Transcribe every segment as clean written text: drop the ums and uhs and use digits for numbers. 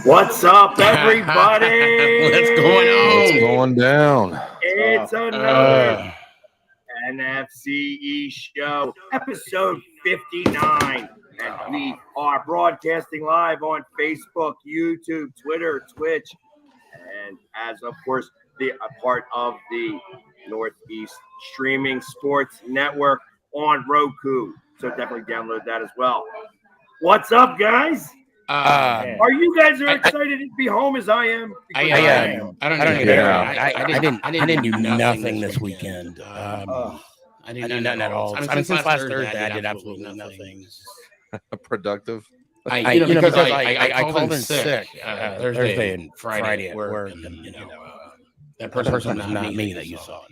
What's up, everybody? What's going on? What's going down? It's another NFCE show, episode 59. And we are broadcasting live on Facebook, YouTube, Twitter, Twitch, and as, of course, a part of the Northeast Streaming Sports Network on Roku. So definitely download that as well. What's up, guys? Are you guys excited to be home as I am? I didn't do nothing this weekend. I didn't do nothing at all. I mean, since last Thursday, I did absolutely nothing. Productive. Because I called in sick Thursday and Friday at work, and that person was not me that you saw.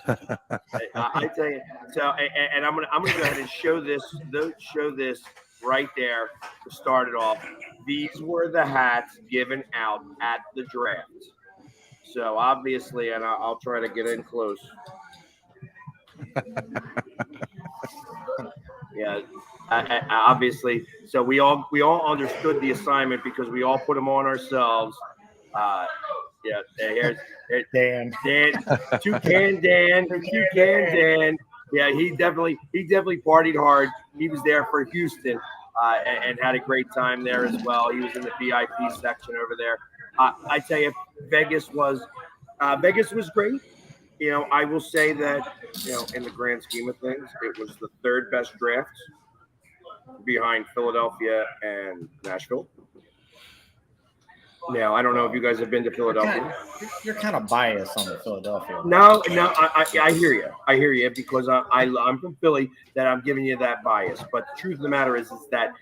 I tell you. So, and I'm gonna go ahead and show this right there to start it off. These were the hats given out at the draft. So obviously, and I'll try to get in close. Yeah, obviously. So we all understood the assignment because we all put them on ourselves. Yeah, here's Dan, Toucan Dan. Yeah, he definitely partied hard. He was there for Houston and had a great time there as well. He was in the VIP section over there. I tell you, Vegas was great. You know, I will say that, you know, in the grand scheme of things, it was the third best draft behind Philadelphia and Nashville. Now, I don't know if you guys have been to Philadelphia. You're kind of biased on the Philadelphia. No, I hear you. I hear you because I'm from Philly, that I'm giving you that bias. But the truth of the matter is that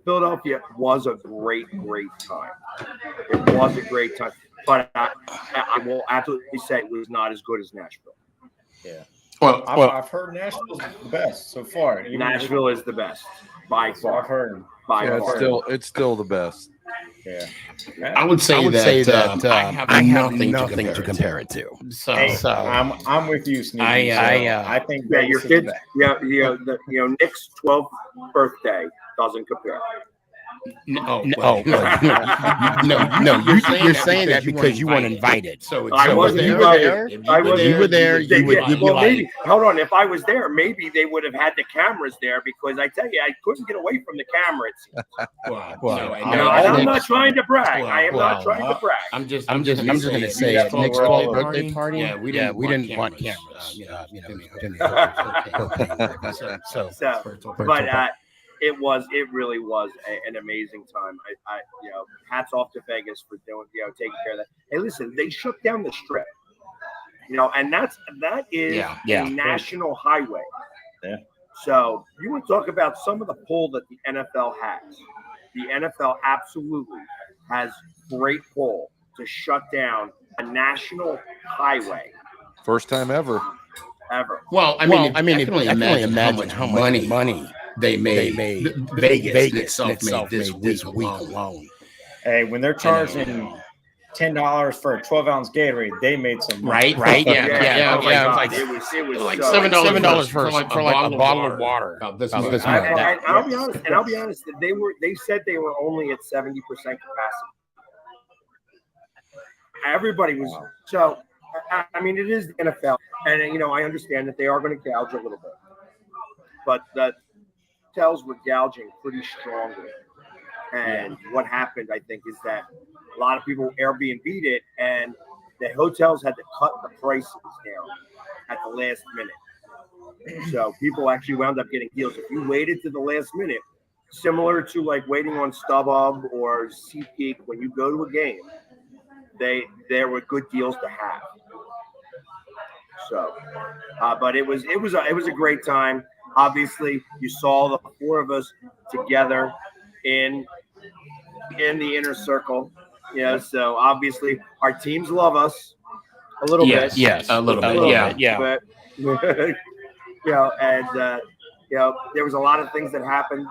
Philadelphia was a great time. It was a great time. But I will absolutely say it was not as good as Nashville. Yeah. Well, I've heard Nashville's the best so far. Nashville is the best by far. I've heard. It's still the best. Yeah. I would say that I have nothing to compare it to. So I'm with you, Sneaky. I think your kids. Nick's 12th birthday doesn't compare. No. You're saying that because you weren't invited. So I wasn't invited. You were there. You would be like, maybe. Hold on. If I was there, maybe they would have had the cameras there because I tell you, I couldn't get away from the camera. I'm not trying to brag. I am not trying to brag. I'm just going to say at Nick's 12th birthday party. Yeah, we didn't want cameras. But. It really was an amazing time. I hats off to Vegas for doing, taking care of that. Hey, listen, they shut down the strip, and that is a national highway. Yeah. So you want to talk about some of the pull that the NFL has. The NFL absolutely has great pull to shut down a national highway. First time ever. ever. Well, I mean, I can only imagine how much money they made. Vegas itself made this week alone. Hey, when they're charging $10 for a 12-ounce Gatorade, they made some money. Right? Yeah. Oh my God. Like, It was like so $7 expensive. for like a bottle of water. And I'll be honest. They said they were only at 70% capacity. Everybody was so. I mean, it is the NFL, and I understand that they are going to gouge a little bit, but the hotels were gouging pretty strongly. And what happened, I think, is that a lot of people Airbnb'd it, and the hotels had to cut the prices down at the last minute. So people actually wound up getting deals. If you waited to the last minute, similar to like waiting on StubHub or SeatGeek, when you go to a game, there were good deals to have. So, but it was a great time. Obviously, you saw the four of us together in the inner circle. So obviously our teams love us a little bit. Yes, a little bit. Yeah. But there was a lot of things that happened.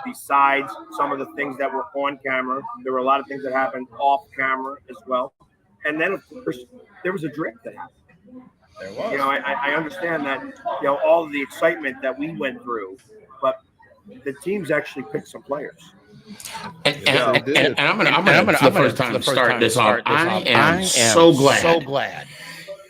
Besides some of the things that were on camera, there were a lot of things that happened off camera as well. And then, of course, there was a draft that happened. There was. I understand that, all of the excitement that we went through, but the teams actually picked some players. And I'm gonna for the first time start this off. I am so glad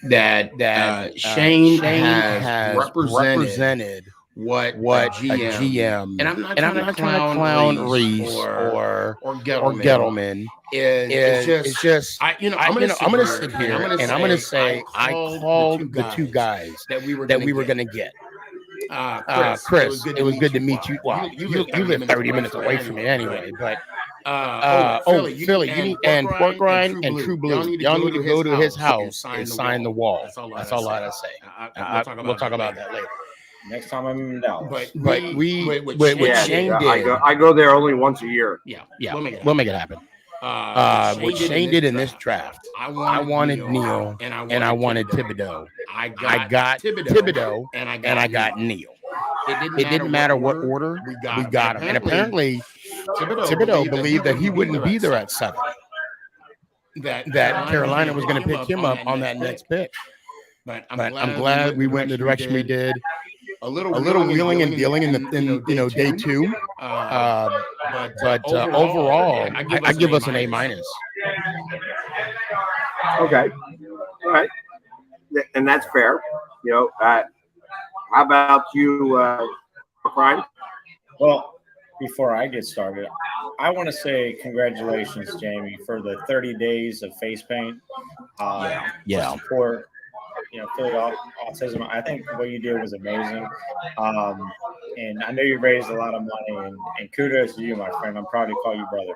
that Shane has represented what a GM, and I'm not trying to clown Reese or Gettleman. It's just I'm gonna sit here and I'm gonna say I called the two guys that we were gonna get. Chris, it was good to meet you. Well, you live 30 minutes away from me anyway, but Philly, you need, and Pork Rind and True Blue, y'all need to go to his house and sign the wall. That's all I gotta say. We'll talk about that later. Next time I'm in Dallas. But what Shane did, I go there only once a year. Yeah, we'll make it happen. What Shane did in this draft, I wanted Neal and I wanted Thibodeau. I got Thibodeau and I got Neal. It didn't matter what order we got him. And apparently Thibodeau believed that he wouldn't be there at 7. That Carolina was going to pick him up on that next pick. But I'm glad we went in the direction we did. A little wheeling and dealing in day 2. But overall, I give us an A-. Okay. All right. And that's fair. How about you, Brian? Well, before I get started, I want to say congratulations, Jamie, for the 30 days of face paint. For Philly autism. I think what you did was amazing. And I know you raised a lot of money, and kudos to you, my friend. I'm proud to call you brother.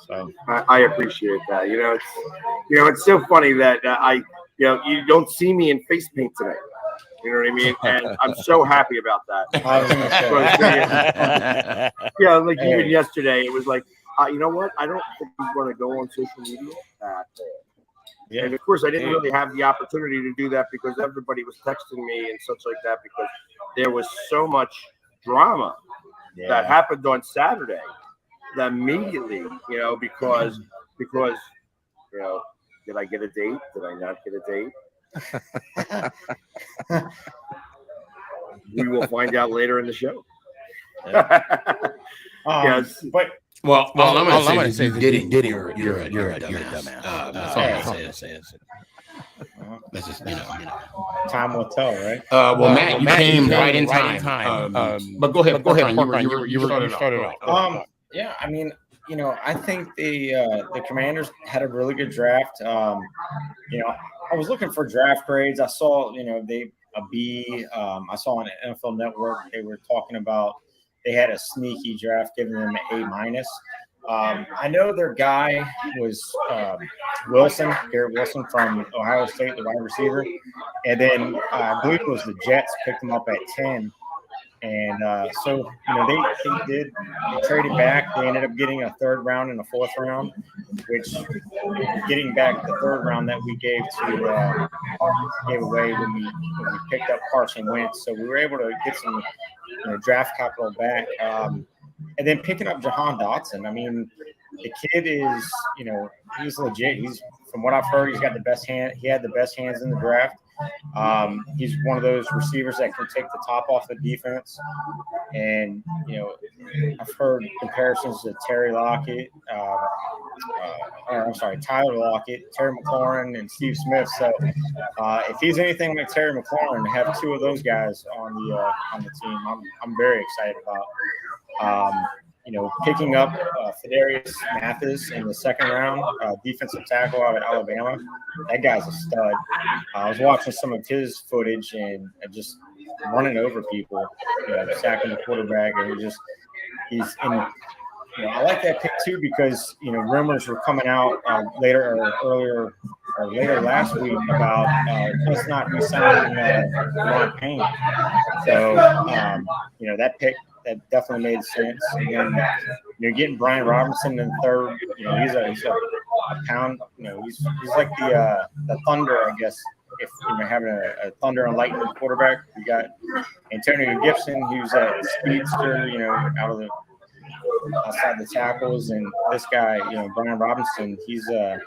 So I appreciate that. It's so funny that you don't see me in face paint today. You know what I mean? And I'm so happy about that. I was going to say. Like even yesterday, it was like, you know what? I don't think we want to go on social media. And of course, I didn't really have the opportunity to do that because everybody was texting me and such like that because there was so much drama that happened on Saturday that immediately, because did I get a date? Did I not get a date? We will find out later in the show. Yes, but. Well, I'm going to say you're a dumbass. That's all I'm going to say. That's just, Time will tell, right? Matt, you came right in time. But go ahead, you started off. Yeah, I mean, I think the Commanders had a really good draft. I was looking for draft grades. I saw, a B. I saw on the NFL Network they were talking about. They had a sneaky draft, giving them an A-. I know their guy was Garrett Wilson from Ohio State, the wide receiver. And then I believe it was the Jets picked him up at 10. And so, they traded back. They ended up getting a 3rd round and a 4th round, which getting back the 3rd round that we gave away when we picked up Carson Wentz. So we were able to get some draft capital back. And then picking up Jahan Dotson. I mean, the kid is, he's legit. He's, from what I've heard, he's got the best hand. He had the best hands in the draft. He's one of those receivers that can take the top off the defense. And, I've heard comparisons to Tyler Lockett, Terry McLaurin, and Steve Smith. So if he's anything like Terry McLaurin, to have 2 of those guys on the team, I'm very excited about. Picking up Fedarius Mathis in the 2nd round, defensive tackle out of Alabama. That guy's a stud. I was watching some of his footage and just running over people, sacking the quarterback, and he's in. I like that pick too because rumors were coming out later last week about us not re-signing Ron Payne. So that pick. That definitely made sense. And then you're getting Brian Robinson in the 3rd. He's a pound. He's like the Thunder, I guess. If you're having a Thunder and Lightning quarterback, you got Antonio Gibson, who's a speedster. Outside the tackles, and this guy, Brian Robinson, he's kind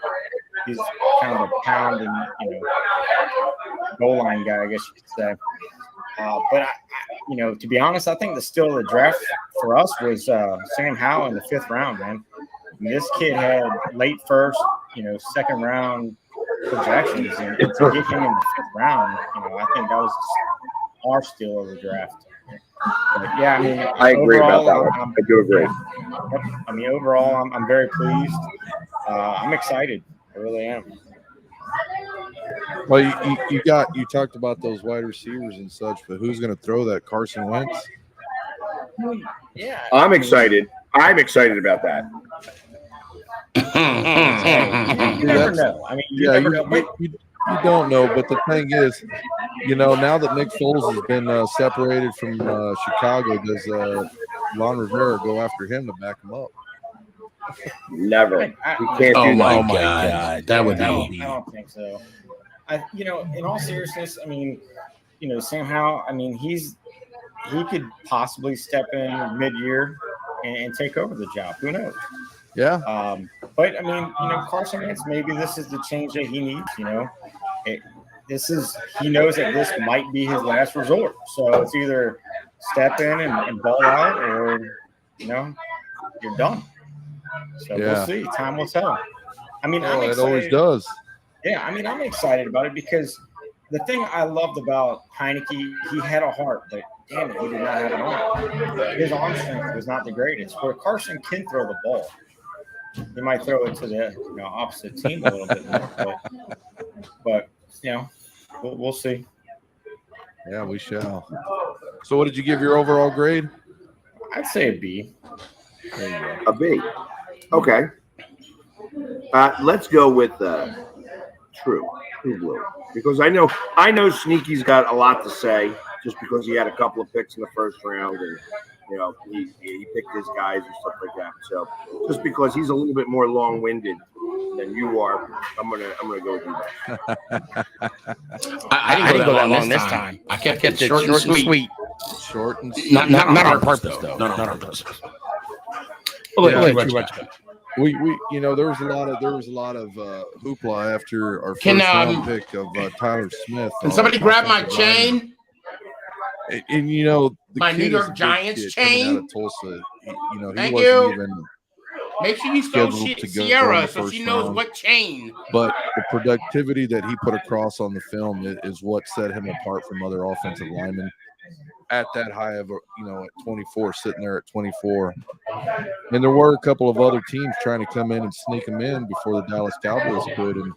of a pound and goal line guy, I guess you could say. But to be honest, I think the steal of the draft for us was Sam Howell in the 5th round, man. This kid had late 1st, 2nd round projections, and to get him in the 5th round, I think that was our steal of the draft. But yeah, I agree about that one. I do agree. Overall, I'm very pleased. I'm excited. I really am. Well, you talked about those wide receivers and such, but who's going to throw that? Carson Wentz? Yeah, I'm excited. I'm excited about that. You never know. You never know. You don't know, but the thing is, now that Nick Foles has been separated from Chicago, does Ron Rivera go after him to back him up? Never. We can't do that. Oh my God. That would be. I don't think so. In all seriousness, Sam Howell, he could possibly step in mid-year and take over the job. Who knows? Yeah. But Carson Wentz, maybe this is the change that he needs. He knows that this might be his last resort. So it's either step in and ball out, or you're done. So we'll see. Time will tell. I'm excited. It always does. Yeah, I'm excited about it because the thing I loved about Heineke, he had a heart, but damn it, he did not have an arm. His arm strength was not the greatest. Where Carson can throw the ball. He might throw it to the opposite team a little bit more, but we'll see. Yeah, we shall. So, what did you give your overall grade? I'd say a B. A B. Okay. Let's go with True Blue, because I know Sneaky's got a lot to say just because he had a couple of picks in the 1st round and he picked his guys and stuff like that. So just because he's a little bit more long-winded than you are, I'm gonna go with you. I didn't go that long this time. I kept it short and sweet. Short and sweet. Not on purpose though. Not on purpose. We there was a lot of hoopla after our first round pick of Tyler Smith. Can somebody grab my chain? And the my New York Giants chain out of Tulsa. He Thank wasn't you. even. Make sure you spell Sierra so she knows what chain. But the productivity that he put across on the film is what set him apart from other offensive linemen at that high of at 24, sitting there at 24. And there were a couple of other teams trying to come in and sneak him in before the Dallas Cowboys could. And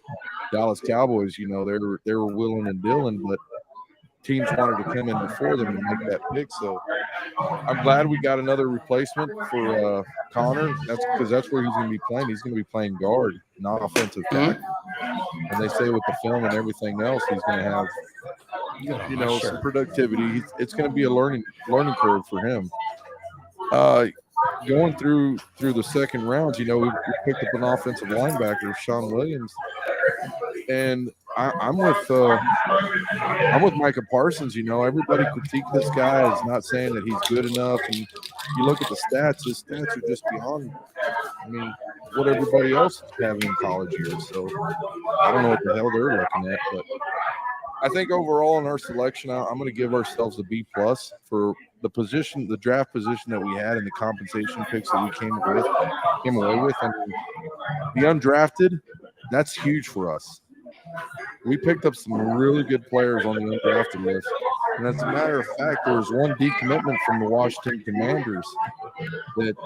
Dallas Cowboys, they were willing and dealing, but teams wanted to come in before them and make that pick. So I'm glad we got another replacement for Connor. That's where he's going to be playing. He's going to be playing guard, not offensive tackle. And they say with the film and everything else, he's going to have some productivity. It's going to be a learning curve for him. Going through the second rounds, we picked up an offensive linebacker, Sean Williams, and I'm with Micah Parsons. Everybody critique this guy as not saying that he's good enough, and you look at the stats. His stats are just beyond, what everybody else is having in college years. So I don't know what the hell they're looking at, but I think overall in our selection, I'm going to give ourselves a B+ for the draft position that we had, and the compensation picks that we came away with. The undrafted, that's huge for us. We picked up some really good players on the undrafted list, and as a matter of fact, there was one decommitment from the Washington Commanders that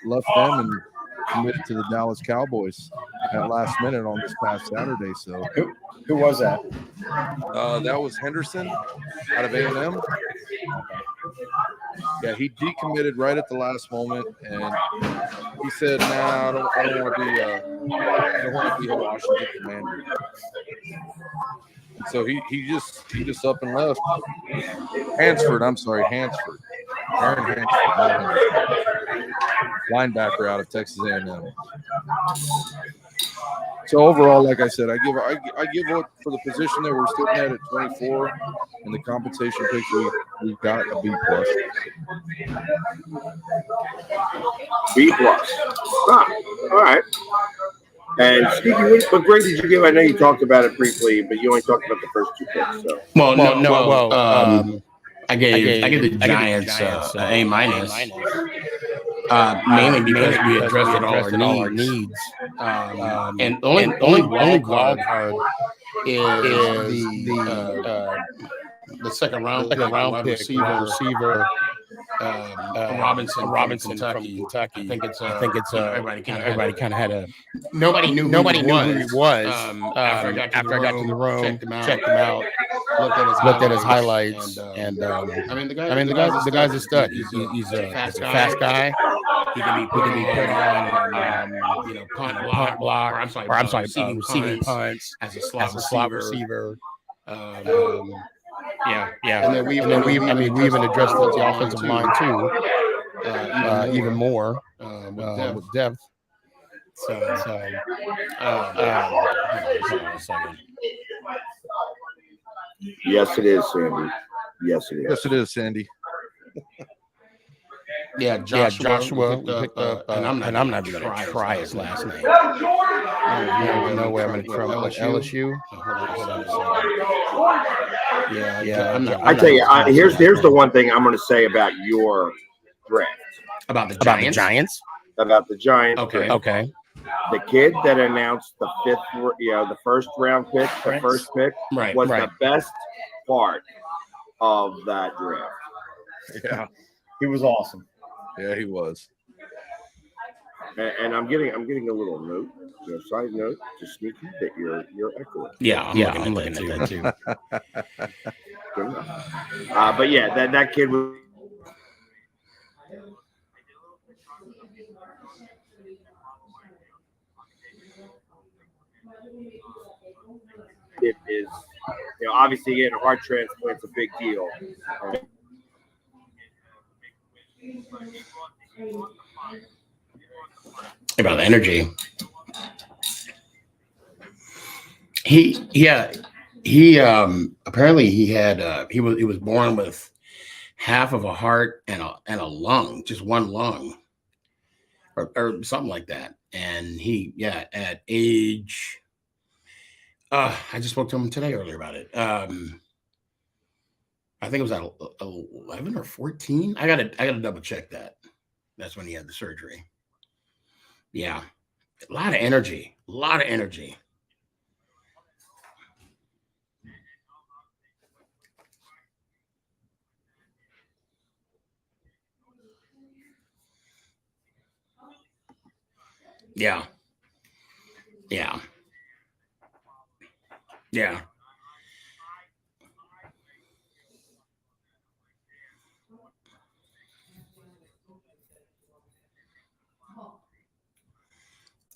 left them and committed to the Dallas Cowboys at last minute on this past Saturday. So who was that? That was Henderson out of A&M. Yeah, he decommitted right at the last moment, and he said, "Nah, I don't want to be a Washington Commander." So he just up and left. Hansford, Aaron Hansford, linebacker out of Texas A&M. So overall, like I said, I give what for the position that we're sitting at 24 and the compensation picks we've got a B+. B+. All right. And Stevie, what grade did you give? I know you talked about it briefly, but you only talked about the first two picks. So. I gave the Giants A-, mainly because we addressed all our needs. And the only wild card is the second round pick, receiver Robinson from Kentucky. I think it's everybody kind of had a nobody knew who he was. After I got to the room, checked him out, looked at his highlights, and the guy's a stud. He's a fast guy. He can be put on, punt block, or I'm sorry, receiving punts as a slot receiver. Yeah. And then we even addressed the offensive line too, even more with depth. Yes, it is, Sandy. Yes, it is. Yes, it is, Sandy. Yeah, Joshua picked up, and I'm not even going to try his last name. No way I'm going to try LSU. Yeah. I tell you, here's the one thing I'm going to say about your draft. About the Giants? About the Giants. Okay. The kid that announced the first round pick, the first pick, was the best part of that draft. Yeah, he was awesome. Yeah, he was. And I'm getting a little note, side note to Sneaky that you're echoing. Yeah, I'm looking at that too. Good enough. But yeah, that kid was. It is, obviously getting a heart transplant's a big deal. About the energy. He apparently he was born with half of a heart and a lung, just one lung, or something like that. And at age, I just spoke to him earlier about it. I think it was at 11 or 14. I gotta double check that. That's when he had the surgery. Yeah, a lot of energy. Yeah.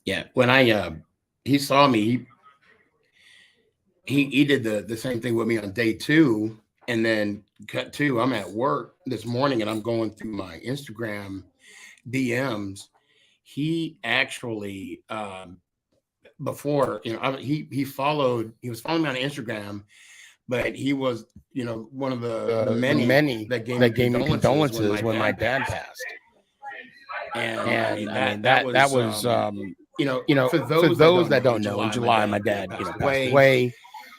Yeah, when he saw me, he did the same thing with me on day 2, and then cut 2. I'm at work this morning and I'm going through my Instagram DMs. He actually before, he was following me on Instagram, but he was, one of the many that gave me condolences when my dad passed. And that was for those that don't know, in July my dad passed away.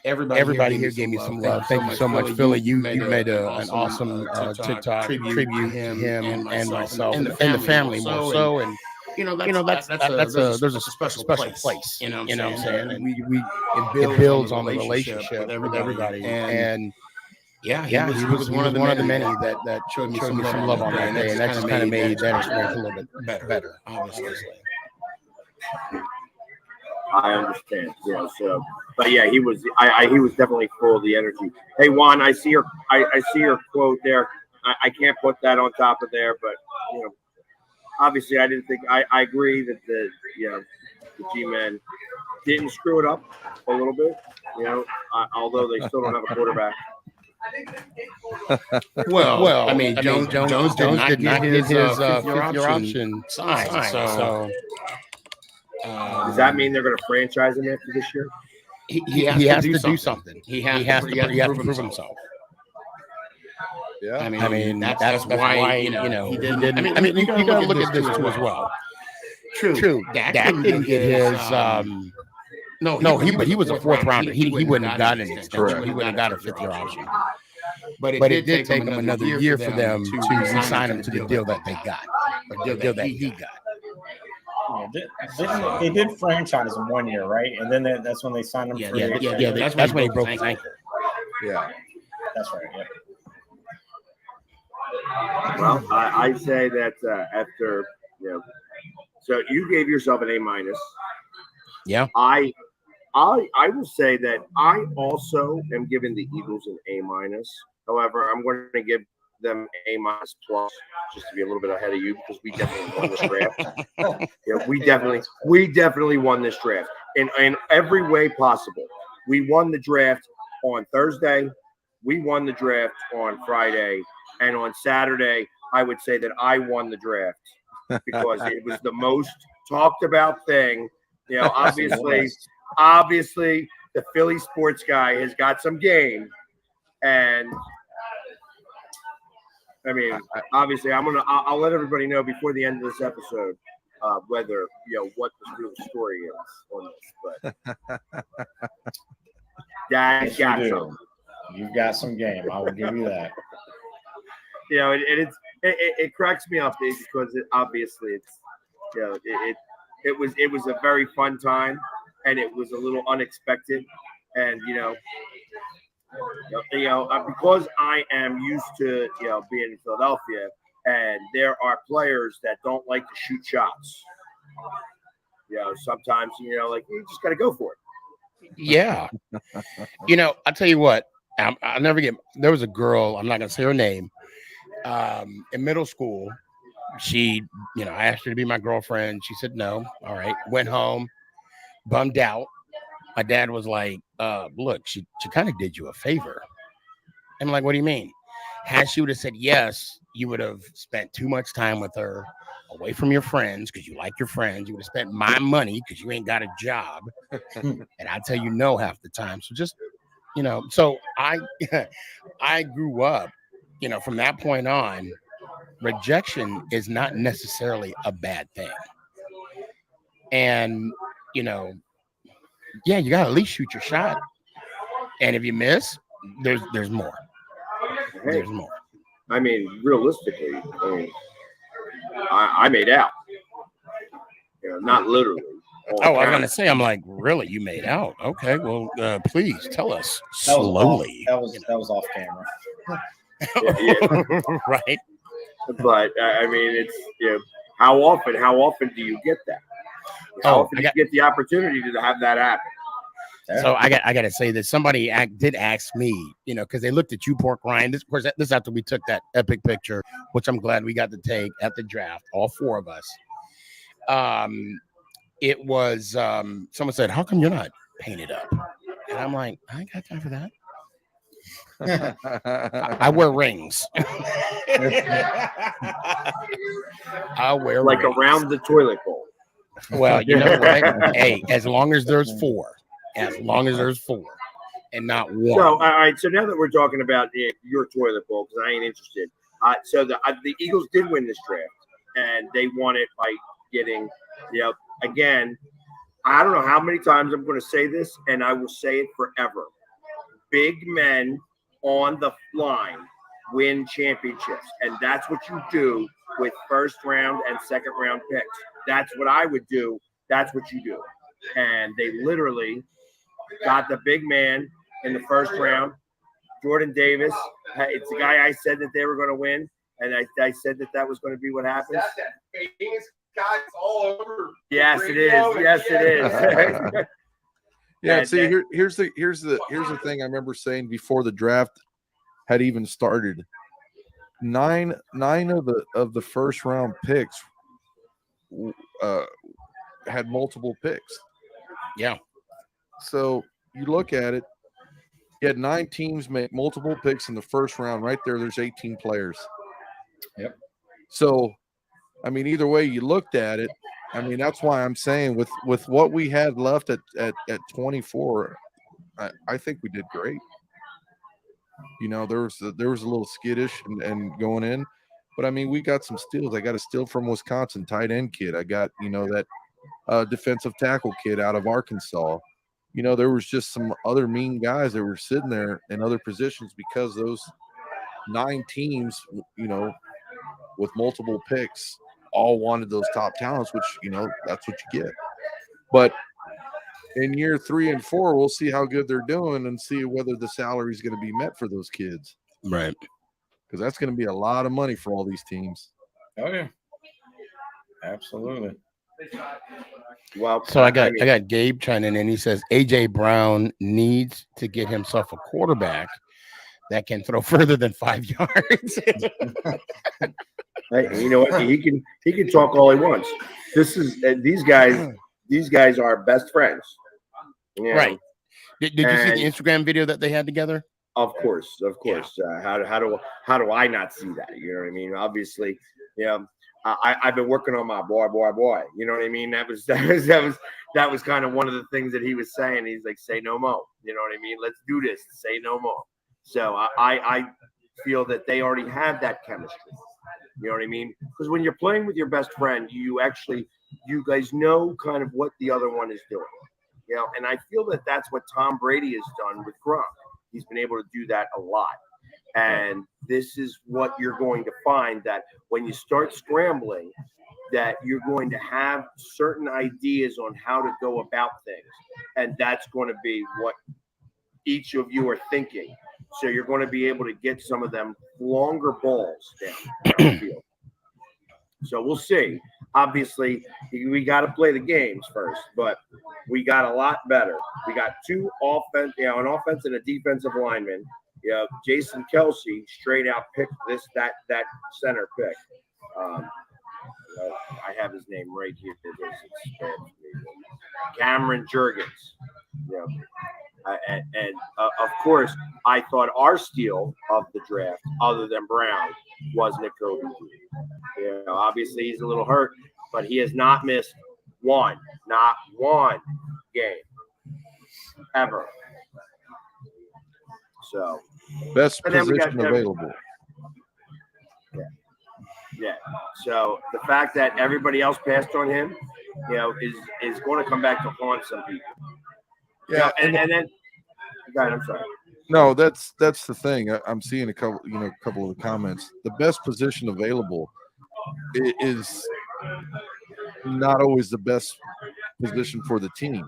Everybody here gave me some love. Thank you so much, Philly. You made an awesome TikTok tribute to him and myself and the family more so. And there's a special place. You know what I'm saying? And it builds on the relationship with everybody. And he was one of the many that showed me some love on that day, and that just kind of made that experience a little bit better, obviously. I understand. Yeah. So, but yeah, he was definitely full of the energy. Hey, Juan, I see your quote there. I can't put that on top of there, but obviously, I didn't think. I agree that the G-men didn't screw it up a little bit. Although they still don't have a quarterback. Well, I mean, Jones did not get his fifth-year option signed. So does that mean they're going to franchise him after this year? He has to do something. He has to prove himself. Yeah, I mean that's why he didn't. I mean you got to look at this too as well. True. Dak didn't get his. No, he was a 4th rounder. He wouldn't have gotten an extension. He wouldn't have got a 5th-year option. But it did take him another year for them to sign him to the deal that they got, or the deal that he got. They did franchise him 1 year, right? And then that's when they signed him. Yeah. That's when he broke his ankle. Yeah, that's right. Yeah. Well, I say that after so you gave yourself an A-. Yeah. I will say that I also am giving the Eagles an A-. However, I'm going to give them A- plus just to be a little bit ahead of you because we definitely won this draft. We definitely won this draft in every way possible. We won the draft on Thursday. We won the draft on Friday. And on Saturday, I would say that I won the draft because it was the most talked about thing. Obviously, the Philly sports guy has got some game. And I mean, obviously, I'll let everybody know before the end of this episode whether what the real story is on this. But Dad's got some. You've got some game. I will give you that. It cracks me up because obviously it was a very fun time and it was a little unexpected and because I am used to being in Philadelphia and there are players that don't like to shoot shots. Sometimes you just got to go for it. Yeah. I'll tell you what. I'll never get. There was a girl. I'm not gonna say her name. In middle school, she, I asked her to be my girlfriend. She said no. All right. Went home, bummed out. My dad was like, look, she kind of did you a favor. I'm like, what do you mean? Had she would have said yes, you would have spent too much time with her, away from your friends, because you like your friends. You would have spent my money because you ain't got a job. And I tell you no half the time. So just, so I grew up, from that point on, rejection is not necessarily a bad thing. And, you got to at least shoot your shot. And if you miss, there's more. There's more. I mean, realistically, I made out. Not literally. I was going to say, I'm like, really? You made out? Okay, well, please tell us slowly. That was off camera. Yeah. Right. But I mean, it's how often do you get that? How often do you get the opportunity to have that happen? So I got to say that somebody did ask me, because they looked at you, Pork Ryan. This, of course, this after we took that epic picture, which I'm glad we got to take at the draft, all 4 of us. It was someone said, "How come you're not painted up?" And I'm like, I ain't got time for that. I wear rings. I wear like rings. around the toilet bowl. Well, you know what? Hey, as long as there's 4, and not 1. So, all right. So now that we're talking about your toilet bowl, because I ain't interested. So the Eagles did win this draft, and they won it by getting, again, I don't know how many times I'm going to say this, and I will say it forever. Big men on the line win championships, and that's what you do with first round and second round picks. That's what I would do. That's what you do. And they literally got the big man in the first round. Jordan Davis. It's the guy I said that they were going to win, and I said that was going to be what happens. Guys all over. Yes, it is. Yes, it is. Yeah. See, here's the thing. I remember saying before the draft had even started, 9 of the first round picks had multiple picks. Yeah. So you look at it, you had 9 teams make multiple picks in the first round. Right there, there's 18 players. Yep. So, I mean, either way you looked at it, I mean, that's why I'm saying with what we had left at 24, I think we did great. There was a little skittish and going in, but I mean, we got some steals. I got a steal from Wisconsin, tight end kid. I got that defensive tackle kid out of Arkansas. There was just some other mean guys that were sitting there in other positions because those 9 teams, with multiple picks, all wanted those top talents, which, that's what you get. But in year 3 and 4, we'll see how good they're doing and see whether the salary is going to be met for those kids. Right. Because that's going to be a lot of money for all these teams. Oh, yeah. Absolutely. Well, So I got Gabe chiming in. He says AJ Brown needs to get himself a quarterback that can throw further than 5 yards. Hey, you know what? He can talk all he wants. This is these guys are best friends. Right. Did you see the Instagram video that they had together? Of course. Yeah. How do I not see that? You know what I mean? Obviously, I've been working on my boy. You know what I mean? That was kind of one of the things that he was saying. He's like, say no more. You know what I mean? Let's do this. Say no more. So I feel that they already have that chemistry. You know what I mean? Because when you're playing with your best friend, you guys know kind of what the other one is doing. And I feel that that's what Tom Brady has done with Gronk. He's been able to do that a lot. And this is what you're going to find, that when you start scrambling, that you're going to have certain ideas on how to go about things. And that's going to be what each of you are thinking. So you're going to be able to get some of them longer balls down the field. So we'll see. Obviously, we got to play the games first, but we got a lot better. We got 2 an offense and a defensive lineman. Jason Kelsey straight out picked that center pick. I have his name right here. Cameron Jurgens. And of course, I thought our steal of the draft, other than Brown, was Nakobe Dean. Obviously he's a little hurt, but he has not missed not one game ever. So best position available. Yeah. So the fact that everybody else passed on him, is going to come back to haunt some people. Yeah, and then, God, I'm sorry. No, that's the thing. I'm seeing a couple of the comments. The best position available is not always the best position for the team.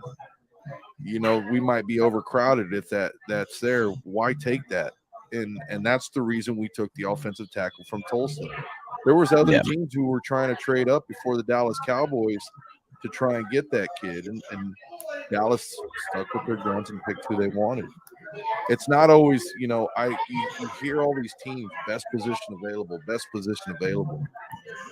We might be overcrowded if that's there. Why take that? And that's the reason we took the offensive tackle from Tulsa. There was other teams who were trying to trade up before the Dallas Cowboys to try and get that kid, and Dallas stuck with their guns and picked who they wanted. It's not always, you hear all these teams, best position available. But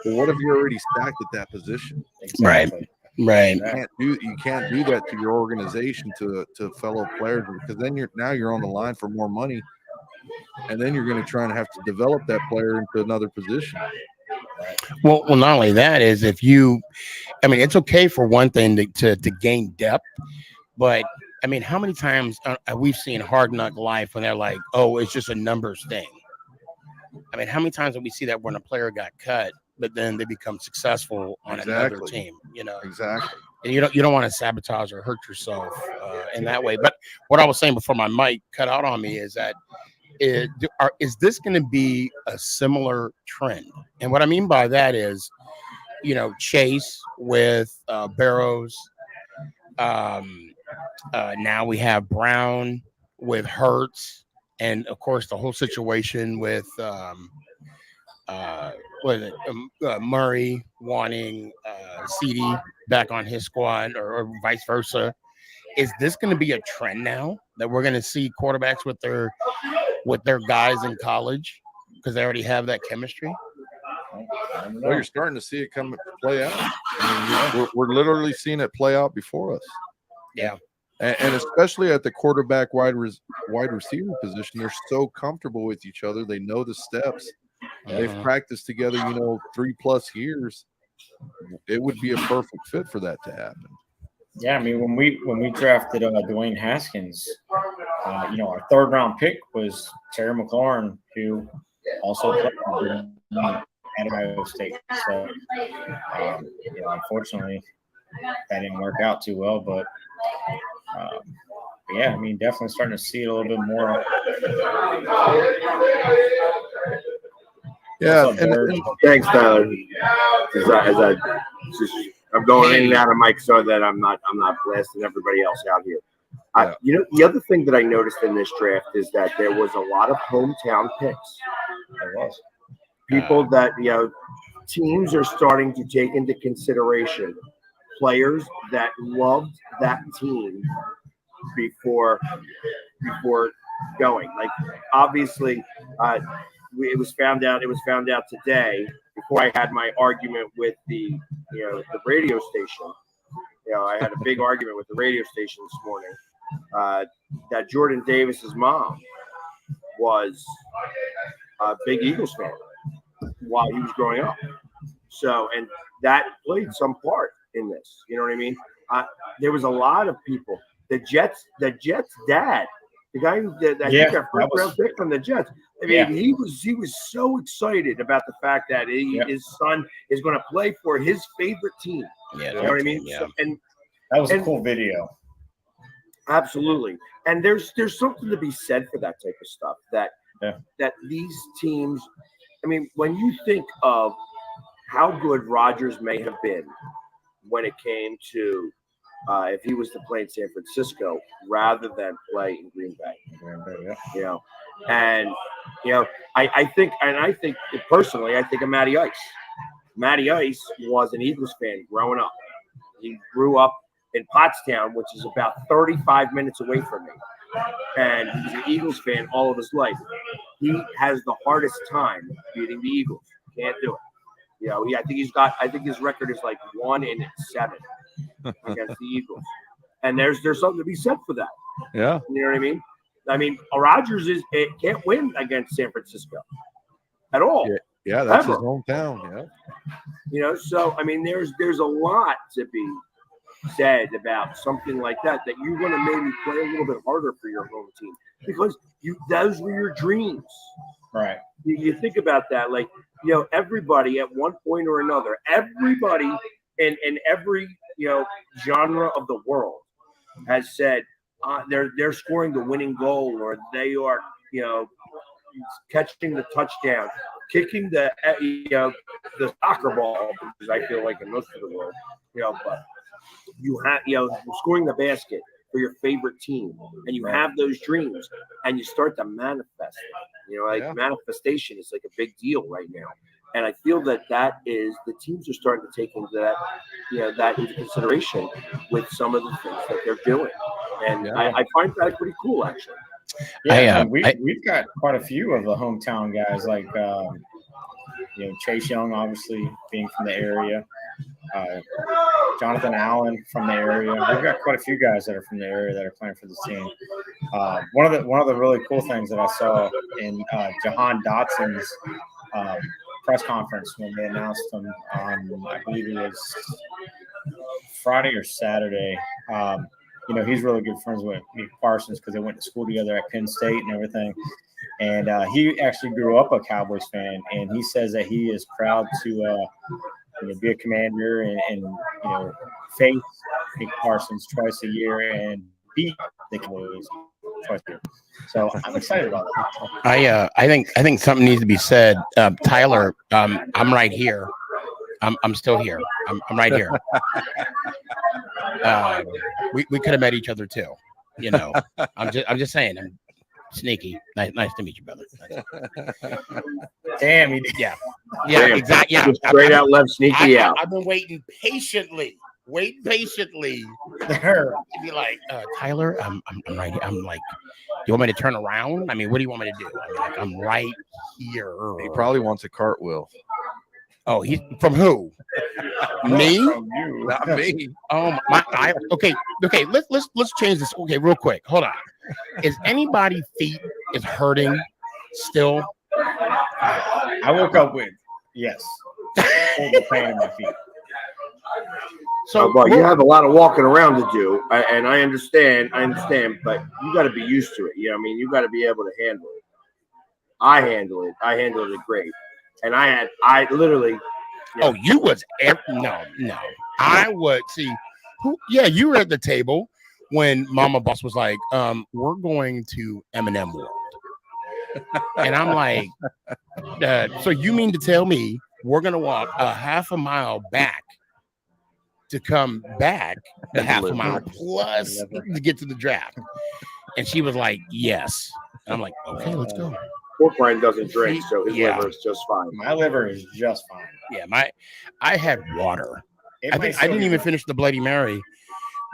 what if you're already stacked at that position? Right. Right. You can't do that to your organization, to fellow players, because then you're on the line for more money, and then you're going to try and have to develop that player into another position. Well, not only that is it's okay for one thing to gain depth, but I mean, how many times we've seen Hard Knock Life when they're like, oh, it's just a numbers thing. I mean, how many times did we see that when a player got cut, but then they become successful on another team? Exactly. And you don't want to sabotage or hurt yourself in that way. But what I was saying before my mic cut out on me is that is this going to be a similar trend? And what I mean by that is, Chase with Barrows. Now we have Brown with Hurts, and of course the whole situation with Murray wanting CD back on his squad, or vice versa. Is this going to be a trend now that we're going to see quarterbacks with their guys in college because they already have that chemistry? Well, you're starting to see it play out. I mean, we're literally seeing it play out before us. Yeah. And especially at the quarterback wide receiver position, they're so comfortable with each other. They know the steps. They've practiced together, 3+ years. It would be a perfect fit for that to happen. Yeah, I mean, when we drafted Dwayne Haskins, our 3rd round pick was Terry McLaurin, who also played at Ohio State. So, unfortunately, that didn't work out too well. But yeah, I mean, definitely starting to see it a little bit more. Yeah, and thanks, Tyler. I'm going in and out of mic so that I'm not blasting everybody else out here. The other thing that I noticed in this draft is that there was a lot of hometown picks. There was people that teams are starting to take into consideration players that loved that team before going. Like, obviously, it was found out today, before I had my argument with the radio station. I had a big argument with the radio station this morning, that Jordan Davis's mom was a big Eagles fan while he was growing up. So, and that played some part in this. You know what I mean? There was a lot of people. The Jets' dad, the guy who did that, first round pick from the Jets. I mean, he was so excited about the fact that his son is going to play for his favorite team. Yeah, you know what I mean? Yeah. So, and that was a cool video. Absolutely. And there's something to be said for that type of stuff. That these teams, I mean, when you think of how good Rodgers may have been when it came to if he was to play in San Francisco rather than play in Green Bay. I think personally, I think of Matty Ice. Matty Ice was an Eagles fan growing up. He grew up in Pottstown, which is about 35 minutes away from me. And he's an Eagles fan all of his life. He has the hardest time beating the Eagles. Can't do it. I think his record is like 1-7 against the Eagles. And there's something to be said for that. Yeah. You know what I mean? I mean, Rodgers can't win against San Francisco at all. Yeah, that's his hometown. Yeah. So I mean, there's a lot to be said about something like that you're going to maybe play a little bit harder for your home team because those were your dreams. Right. You think about that, like, everybody at one point or another, everybody in every genre of the world has said they're scoring the winning goal, or they are catching the touchdown, kicking the soccer ball, because I feel like in most of the world, but you have scoring the basket for your favorite team, and you have those dreams, and you start to manifest it. Manifestation is like a big deal right now. And I feel that is the teams are starting to take into that, that into consideration with some of the things that they're doing. And I find that pretty cool, actually. Yeah, we've got quite a few of the hometown guys. Like Chase Young, obviously being from the area, Jonathan Allen from the area. We've got quite a few guys that are from the area that are playing for this team. One of the really cool things that I saw in Jahan Dotson's press conference when they announced him on, I believe it was Friday or Saturday. He's really good friends with me, Parsons, because they went to school together at Penn State and everything. And he actually grew up a Cowboys fan, and he says that he is proud to be a Commander and face Nick Parsons twice a year and beat the Cowboys twice a year. So I'm excited about that. I think something needs to be said. Tyler, I'm right here. I'm still here. I'm right here. We could have met each other too. I'm just saying. I'm sneaky. Nice to meet you, brother. Damn, he did. Yeah, Damn. exactly. Yeah, straight out left sneaky out. I've been waiting patiently There. to be like, Tyler, I'm right here. I'm like, do you want me to turn around? I mean, what do you want me to do? I'm right here. He probably wants a cartwheel. Oh, he's from who? Me? From you. Not me. Oh my! Okay. Let's change this. Okay, real quick. Hold on. Is anybody feet is hurting still? I woke up with yes. The pain in my feet. So well, you have a lot of walking around to do, and I understand, but you got to be used to it. You got to be able to handle it. I handled it great, and I literally. Oh, you was no. I would see. Yeah, you were at the table when Mama Boss was like, "We're going to M&M World," and I'm like, "So you mean to tell me we're gonna walk a half a mile back to come back the half a mile plus to get to the draft?" And she was like, "Yes." And I'm like, "Okay, let's go." Pork rind doesn't drink, so his liver is just fine. My liver is just fine. Yeah, I had water. I didn't even finish the Bloody Mary.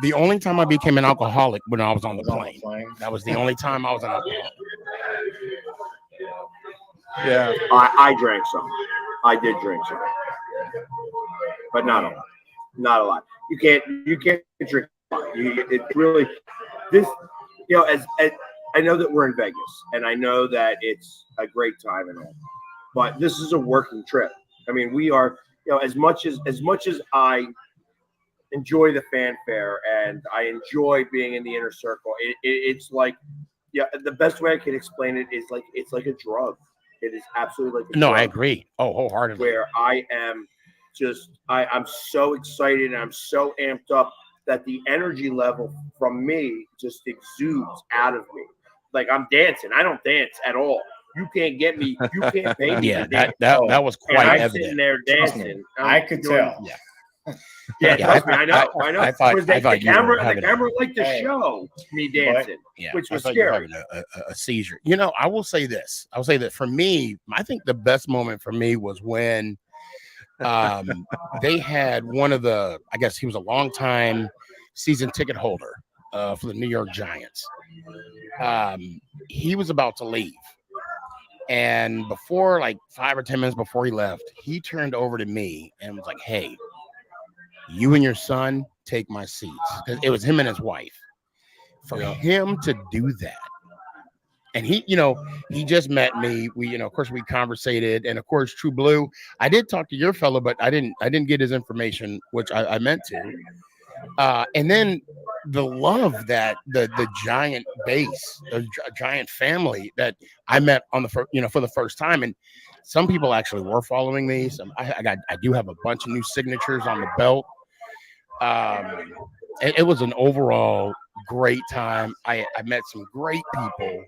The only time I became an alcoholic when I was on the plane. That was the only time I was an alcoholic. Yeah, I drank some. I did drink some, but not a lot. Not a lot. You can't drink a lot. It's really this. As I know that we're in Vegas, and I know that it's a great time and all, but this is a working trip. I mean, we are, as much as I enjoy the fanfare and I enjoy being in the inner circle, it's like, the best way I can explain it is like it's like a drug. It is absolutely like a drug. I agree. Oh, wholeheartedly. Where I am I'm so excited and I'm so amped up that the energy level from me just exudes out of me. Like I'm dancing. I don't dance at all. You can't get me. You can't pay me. Yeah, that was quite I'm evident. Sitting there dancing. I could tell. Yeah, trust me. I know. I thought the camera liked to Hey. show me dancing, which was I thought you were scary. having a seizure. I will say this. I'll say that for me, I think the best moment for me was when they had one of the, I guess he was a longtime season ticket holder for the New York Giants. He was about to leave. And before, like 5 or 10 minutes before he left, he turned over to me and was like, "Hey, you and your son take my seats." Because it was him and his wife. For him to do that. And he just met me. We, of course, we conversated, and of course, True Blue. I did talk to your fellow, but I didn't get his information, which I meant to. And then the love that the Giant base, the Giant family that I met on for the first time, and some people actually were following me. I do have a bunch of new signatures on the belt. It was an overall great time. I met some great people.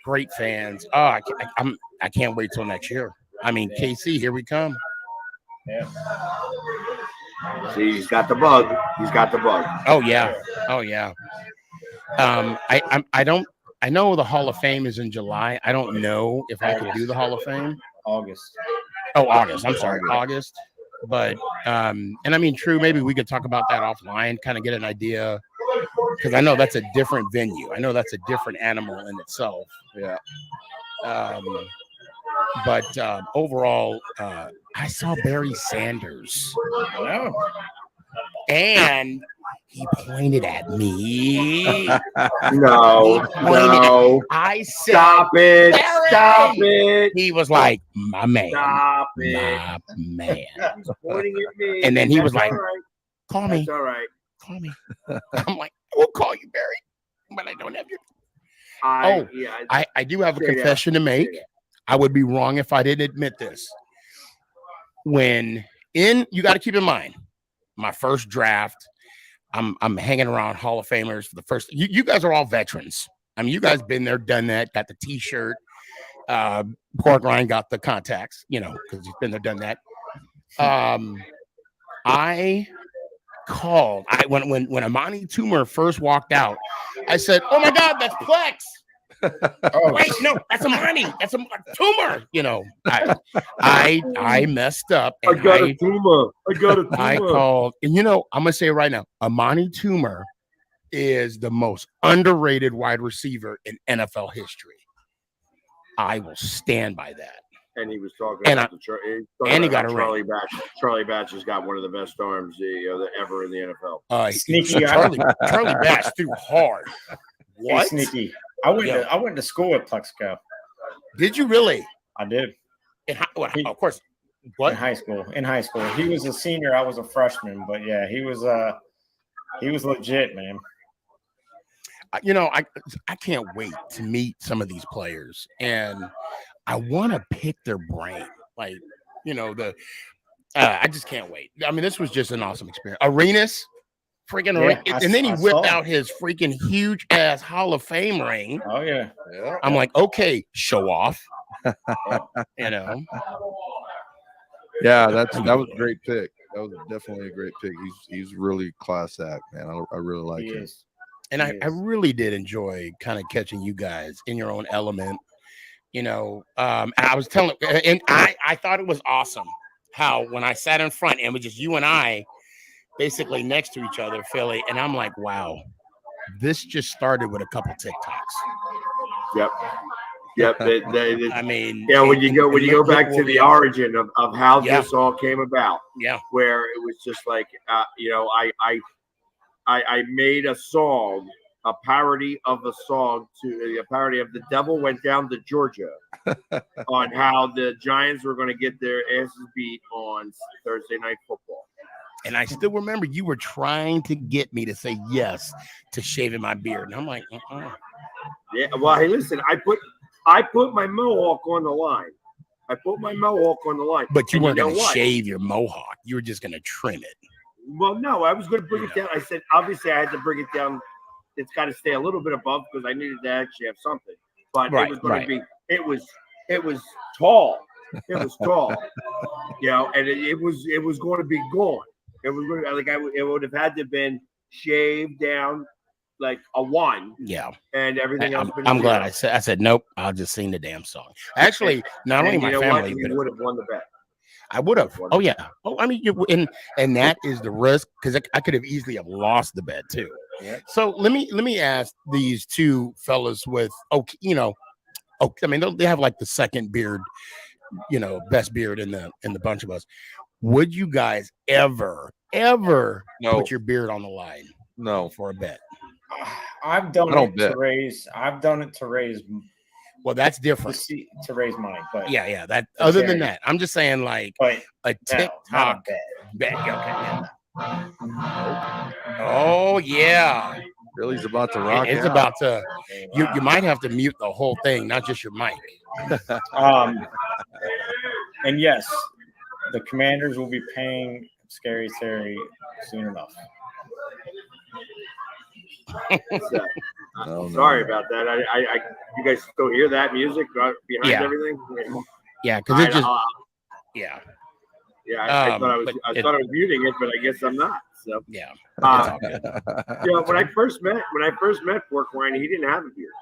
Great fans. Oh, I can't wait till next year. I mean, KC, here we come. Yeah. See, he's got the bug. Oh yeah. I know the Hall of Fame is in July. I don't know if I could do the Hall of Fame. August. Oh, August. I'm sorry, August. But and I mean, True. Maybe we could talk about that offline, kind of get an idea. Because I know that's a different venue. I know that's a different animal in itself. Yeah. But overall, I saw Barry Sanders. No. And he pointed at me. No. I said, Stop it. Barry! Stop it. He was like, my man. Stop it. My man. He's pointing at me. And then he was That's like, all right. call me. That's all right. Call me. I'm like, I will call you, Barry, but I don't have your. I do have a confession to make. I would be wrong if I didn't admit this. You got to keep in mind, my first draft, I'm hanging around Hall of Famers for the first. You guys are all veterans. I mean, you guys been there, done that, got the T-shirt. Pork Ryan got the contacts, because he's been there, done that. I called. When Amani Toomer first walked out, I said, "Oh my God, that's Plex." Oh wait, no, that's Amani. That's a Toomer. I messed up. And I got a tumor. I called, and I'm gonna say it right now, Amani Toomer is the most underrated wide receiver in NFL history. I will stand by that. And he was talking about he got a Charlie Batch. Charlie Batch has got one of the best arms ever in the NFL. Sneaky. Charlie Batch threw hard. What? Hey, sneaky. I went to school at Plexico. Did you really? I did. Of course. What? In high school. He was a senior. I was a freshman. But yeah, he was legit, man. I can't wait to meet some of these players, and I want to pick their brain. I just can't wait. I mean, this was just an awesome experience. Arenas, freaking and then he whipped out his freaking huge ass Hall of Fame ring. Oh yeah. I'm like, okay, show off. Yeah, that was a great pick. That was definitely a great pick. He's really class act, man. I really like him. And I really did enjoy kind of catching you guys in your own element, and I was telling, and I thought it was awesome how when I sat in front and it was just you and I basically next to each other, Philly, and I'm like, wow, this just started with a couple TikToks. Yep. I mean, when you go back to the origin of how this all came about, where it was just like, I made a song, a parody of the song a parody of The Devil Went Down to Georgia on how the Giants were going to get their asses beat on Thursday Night Football. And I still remember you were trying to get me to say yes to shaving my beard. And I'm like, Yeah, well, hey, listen, I put my mohawk on the line. But you weren't going to shave your mohawk. You were just going to trim it. Well, no, I was going to bring it down. I said, obviously, I had to bring it down. It's got to stay a little bit above because I needed to actually have something. But it was going to be. It was tall. It was tall. And it was going to be gone. It was going to it would have had to have been shaved down like a one. Yeah. And everything else. I'm glad I said nope. I'll just sing the damn song. Actually, not only my family, but would have won the bet. I would have. Oh yeah. Oh, I mean, and that is the risk because I could have easily have lost the bet too. Yeah. So let me ask these two fellas with I mean they have like the second beard, best beard in the bunch of us. Would you guys ever put your beard on the line? No, for a bet. I've done it to raise. Well, that's different. To raise money, but yeah. That other than that, I'm just saying like a TikTok bet. Okay, yeah. Oh yeah. Billy's about to rock. It's about to. You might have to mute the whole thing, not just your mic. And yes, the Commanders will be paying Scary Terry soon enough. Sorry about that. I you guys still hear that music behind everything? Yeah, because it just I thought I was muting it, but I guess I'm not. So yeah. When I first met Pork Ryan, he didn't have a beard.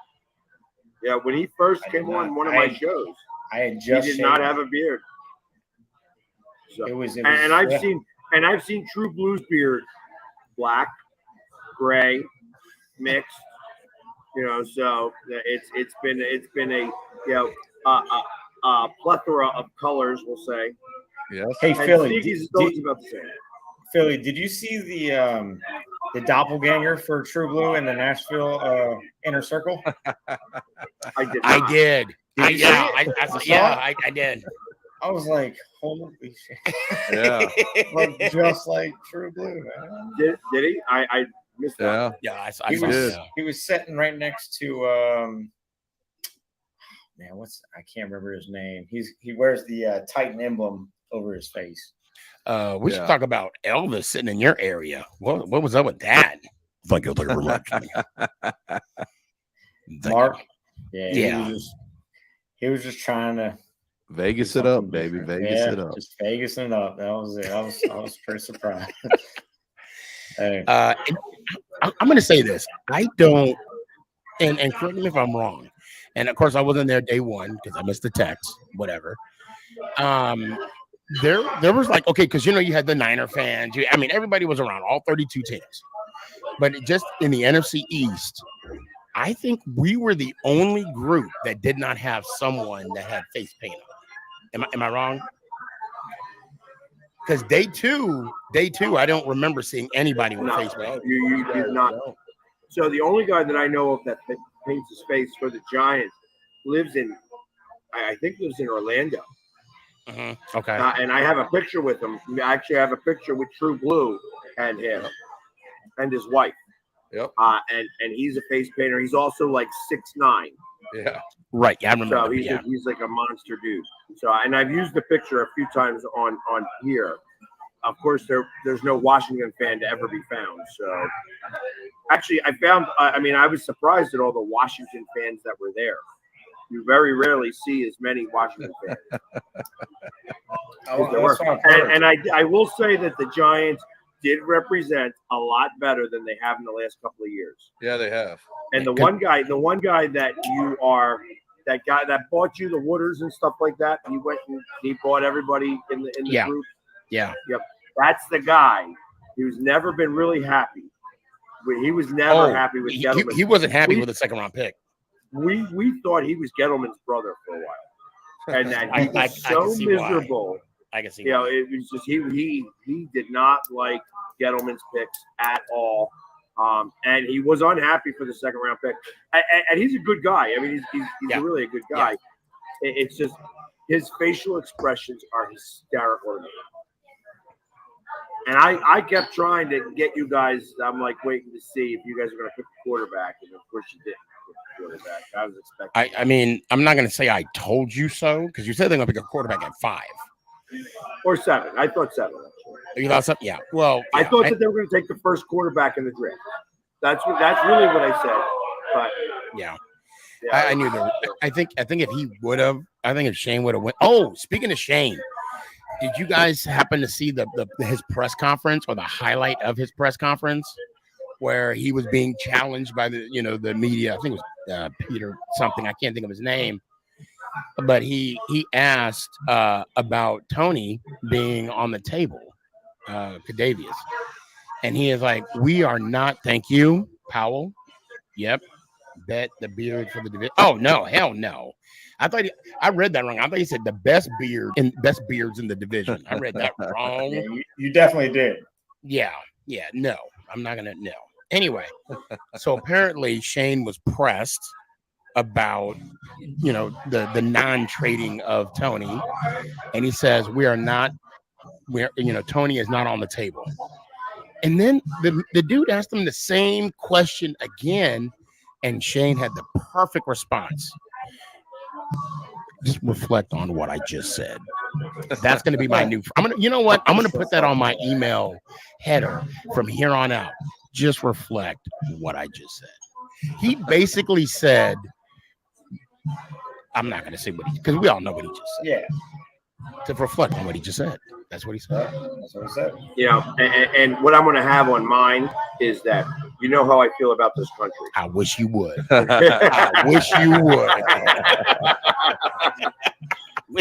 Yeah, when he first came on one of my shows, he did not have a beard. So, I've seen True Blues beard, black, gray, mixed. So it's been a plethora of colors, we'll say. Yes. Hey, And Philly, Sneaky's is always about the same. Philly, did you see the doppelganger for True Blue in the Nashville Inner Circle? I did. I did. I I did. I was like, holy shit. Yeah. Like, just like True Blue, man. Did he? I missed that. Yeah. Yeah, I did. He was sitting right next to man, I can't remember his name. He wears the Titan emblem over his face. We should talk about Elvis sitting in your area. What was up with that? Thank you very much. Mark. Yeah. He was just trying to Vegas it up, baby. Vegas it up. Just Vegas it up. That was it. I was pretty surprised. Hey. I'm going to say this. I don't, and correct me if I'm wrong. And of course, I wasn't there day one because I missed the text, whatever. There was like, okay, because you had the Niner fans. Everybody was around, all 32 teams. But just in the NFC East, I think we were the only group that did not have someone that had face paint on. Am I wrong? Because day two, I don't remember seeing anybody with face paint. You did not. So the only guy that I know of that paints his face for the Giants lives in Orlando. Mm-hmm. Okay. And I have a picture with him. I actually have a picture with True Blue and him and his wife. Yep. And he's a face painter. He's also like 6'9". Yeah. Right. Yeah, I remember. So he's like a monster dude. So and I've used the picture a few times on here. Of course, there's no Washington fan to ever be found. So actually, I was surprised at all the Washington fans that were there. You very rarely see as many Washington fans. And I will say that the Giants did represent a lot better than they have in the last couple of years. Yeah, they have. And the one guy that bought you the Wooders and stuff like that, he went and he bought everybody in the group. Yeah. Yep. That's the guy who's never been really happy. He was never happy with Gettleman. He wasn't happy with the second round pick. We thought he was Gettleman's brother for a while, and that he was so miserable. I can see. It was just he did not like Gettleman's picks at all, and he was unhappy for the second round pick. And he's a good guy. He's really a good guy. Yeah. It's just his facial expressions are hysterical to me. And I kept trying to get you guys. I'm like waiting to see if you guys are going to pick a quarterback, and of course you didn't. Quarterback. I was expecting. I'm not going to say I told you so because you said they're going to pick a quarterback at 5 or 7. I thought 7. Actually. You thought 7? Yeah. Well, I thought that they were going to take the first quarterback in the draft. That's really what I said. But yeah, I knew that. I think if he would have, if Shane would have went. Oh, speaking of Shane, did you guys happen to see his press conference or the highlight of his press conference where he was being challenged by the media? I think it was Peter something. I can't think of his name, but he asked about Tony being on the table, Cadavius, and he is like, "We are not." Thank you, Powell. Yep, bet the beard for the division. Oh no, hell no! I read that wrong. I thought he said the best beards in the division. I read that wrong. Yeah, you definitely did. Yeah. No, I'm not gonna. No. Anyway, so apparently Shane was pressed about, the non-trading of Tony, and he says Tony is not on the table. And then the dude asked him the same question again, and Shane had the perfect response. Just reflect on what I just said. That's going to be my new. I'm gonna put that on my email header from here on out. Just reflect what I just said. He basically said, I'm not going to say what because we all know what he just said. Yeah. To reflect on what he just said. That's what he said. That's what he said. And what I'm going to have on mine is that you know how I feel about this country. I wish you would. I wish you would.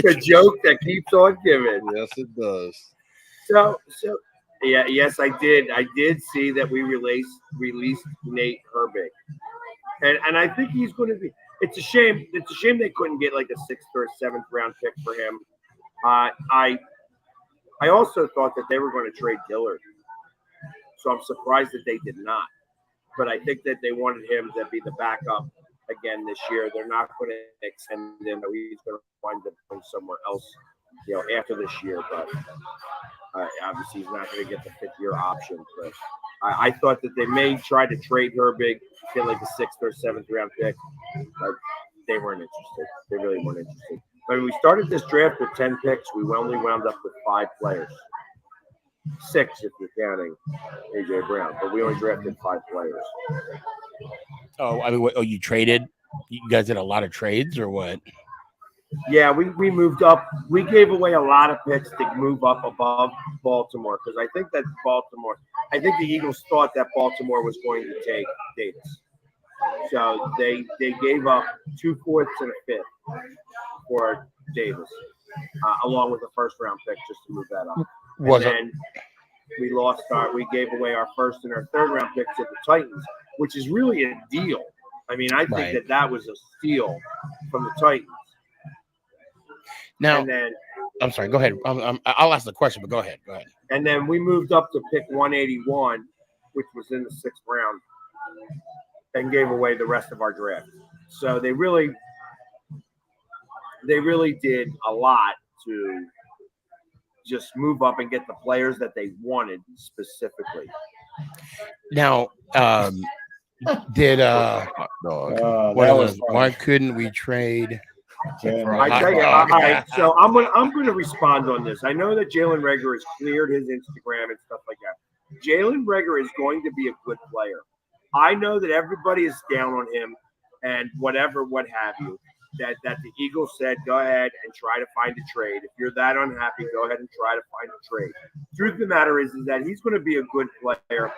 A joke that keeps on giving. Yes, it does. So yeah, yes, I did. I did see that we released Nate Herbig, and I think he's going to be. It's a shame. It's a shame they couldn't get like a 6th or a 7th round pick for him. I also thought that they were going to trade Dillard, so I'm surprised that they did not. But I think that they wanted him to be the backup again this year. They're not going to extend him. He's going to wind up going somewhere else, after this year. But obviously, he's not going to get the 5th-year option. But I thought that they may try to trade Herbig, get like a 6th or 7th round pick, but they weren't interested. They really weren't interested. When we started this draft with 10 picks, we only wound up with 5 players. 6 if you're counting AJ Brown, but we only drafted 5 players. Oh, I mean, you traded? You guys did a lot of trades, or what? Yeah, we moved up. We gave away a lot of picks to move up above Baltimore because I think the Eagles thought that Baltimore was going to take Davis. So they gave up 2 4ths and a 5th for Davis, along with a 1st round pick just to move that up. And then we gave away our 1st and our 3rd round picks to the Titans, which is really a deal. I mean, I think that was a steal from the Titans. Now, and then, I'm sorry. Go ahead. I'll ask the question, but go ahead. Go ahead. And then we moved up to pick 181, which was in the 6th round, and gave away the rest of our draft. So they really did a lot to just move up and get the players that they wanted specifically. Now, why couldn't we trade? I tell you, all right. So I'm gonna respond on this. I know that Jalen Reagor has cleared his Instagram and stuff like that. Jalen Reagor is going to be a good player. I know that everybody is down on him and what have you. That the Eagles said, go ahead and try to find a trade. If you're that unhappy, go ahead and try to find a trade. Truth of the matter is that he's going to be a good player.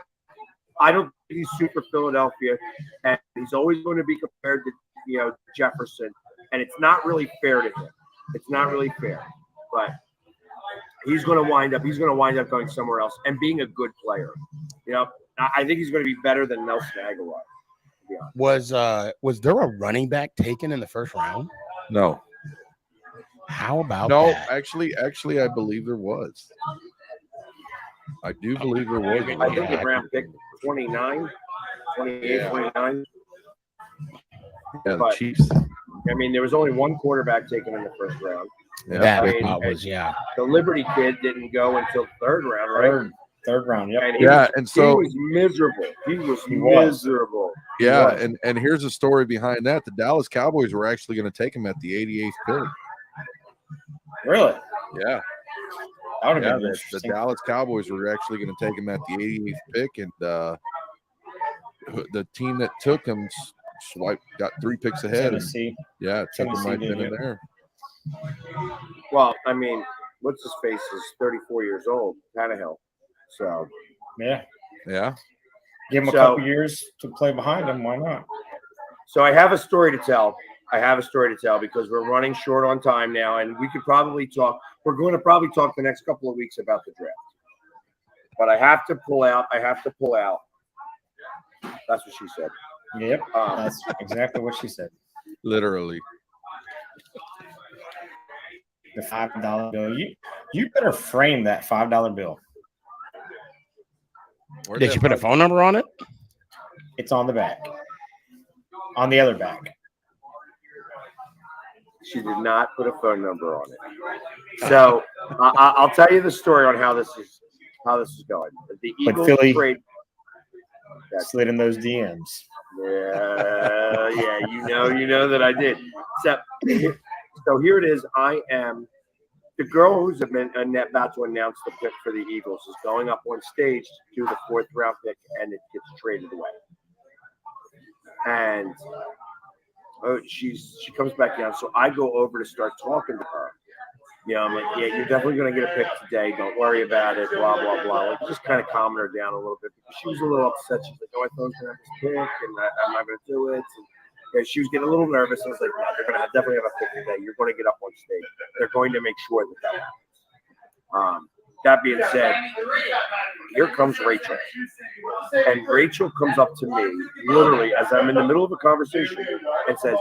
I don't think he's super Philadelphia, and he's always going to be compared to Jefferson, and it's not really fair to him. It's not really fair, but he's going to wind up going somewhere else and being a good player. I think he's going to be better than Nelson Aguilar. Was there a running back taken in the 1st round? No. How about no? That? Actually, I believe there was. I do believe there was. I think the Brown picked 29, 28, 29. Yeah, the Chiefs. I mean, there was only one quarterback taken in the 1st round. Yeah, The Liberty kid didn't go until 3rd round, right? Third round, yep. And so he was miserable. He was miserable. Yeah, and here's a story behind that. The Dallas Cowboys were actually going to take him at the 88th pick. Really? Yeah. That would have been the interesting. Dallas Cowboys were actually going to take him at the 88th pick, and the team that took him got 3 picks ahead. Tennessee. Took him right then and there. Well, I mean, what's his face is 34 years old, Tannehill. So, yeah. Give him a couple years to play behind him. Why not? So I have a story to tell. Because we're running short on time now, and we could probably talk. We're going to probably talk the next couple of weeks about the draft. But I have to pull out. That's what she said. Yep. That's exactly what she said. Literally. The $5 bill. You better frame that $5 bill. Did she put a phone number on it? It's on the back. On the other back. She did not put a phone number on it. So I'll tell you the story on how this is going. The Eagles trade slid in those DMs. Yeah, you know that I did. So here it is. I am the girl who's about to announce the pick for the Eagles is going up on stage to do the 4th round pick, and it gets traded away. And she comes back down. So I go over to start talking to her. I'm like, yeah, you're definitely going to get a pick today. Don't worry about it. Blah blah blah. Like just kind of calming her down a little bit because she was a little upset. She's like, oh, I thought I was going to have this pick, and I'm not going to do it. And she was getting a little nervous. I was like, no, they're going to definitely have a pick today. You're going to get up on stage. They're going to make sure that happens. That being said, here comes Rachel. And Rachel comes up to me, literally, as I'm in the middle of a conversation, and says,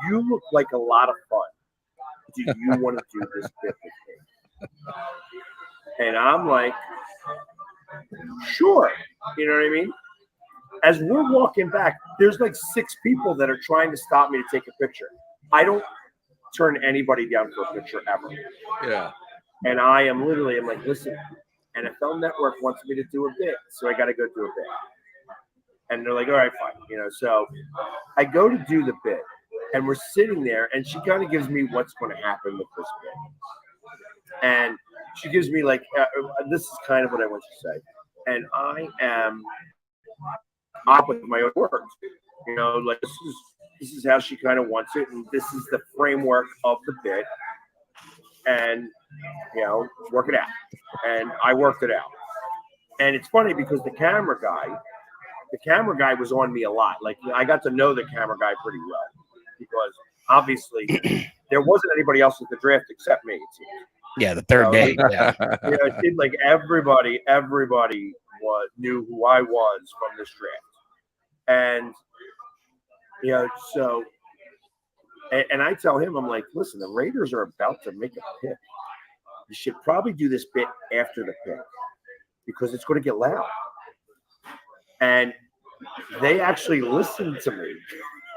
you look like a lot of fun. Do you want to do this bit with me? And I'm like, sure. You know what I mean? As we're walking back, there's like 6 people that are trying to stop me to take a picture. I don't turn anybody down for a picture ever. Yeah. And I'm like, listen, NFL Network wants me to do a bit, so I got to go do a bit. And they're like, all right, fine. You know, so I go to do the bit, and we're sitting there, and she kind of gives me what's going to happen with this bit. And she gives me like, this is kind of what I want to say. And I am up with my own words. You know, like this is how she kind of wants it, and this is the framework of the bit. And, you know, work it out. And I worked it out. And it's funny because the camera guy was on me a lot. Like, I got to know the camera guy pretty well because obviously there wasn't anybody else at the draft except me. It seems. Yeah, the third day. Yeah. You know, it seemed like everybody knew who I was from this draft. And, you know, so, and I tell him, I'm like, listen, the Raiders are about to make a pick. You should probably do this bit after the pick because it's going to get loud. And they actually listened to me.